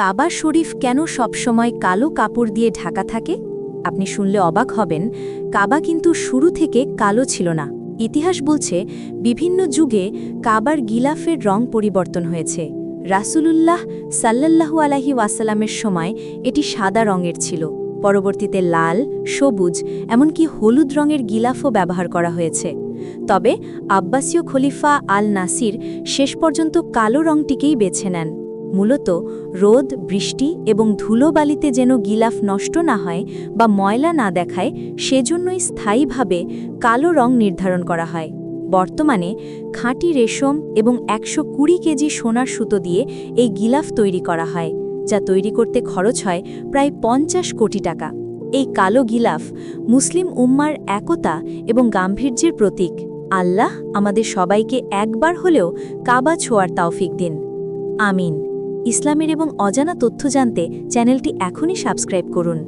কাবা শরীফ কেন সবসময় কালো কাপড় দিয়ে ঢাকা থাকে? আপনি শুনলে অবাক হবেন, কাবা কিন্তু শুরু থেকে কালো ছিল না। ইতিহাস বলছে বিভিন্ন যুগে কাবার গিলাফের রং পরিবর্তন হয়েছে। রাসূলুল্লাহ সাল্লাল্লাহু আলাইহি ওয়াসাল্লামের সময় এটি সাদা রঙের ছিল। পরবর্তীতে লাল, সবুজ, এমনকি হলুদ রঙের গিলাফও ব্যবহার করা হয়েছে। তবে আব্বাসীয় খলিফা আল নাসির শেষ পর্যন্ত কালো রঙটিকেই বেছে নেন। মূলত রোদ, বৃষ্টি এবং ধুলোবালিতে যেন গিলাফ নষ্ট না হয় বা ময়লা না দেখায়, সেজন্যই স্থায়ীভাবে কালো রং নির্ধারণ করা হয়। বর্তমানে খাঁটি রেশম এবং 120 কেজি সোনার সুতো দিয়ে এই গিলাফ তৈরি করা হয়, যা তৈরি করতে খরচ হয় প্রায় 50 কোটি টাকা। এই কালো গিলাফ মুসলিম উম্মার একতা এবং গাম্ভীর্যের প্রতীক। আল্লাহ আমাদের সবাইকে একবার হলেও কাবা ছোঁয়ার তৌফিক দিন। আমিন। ইসলামের এবং অজানা তথ্য জানতে চ্যানেলটি এখনই সাবস্ক্রাইব করুন।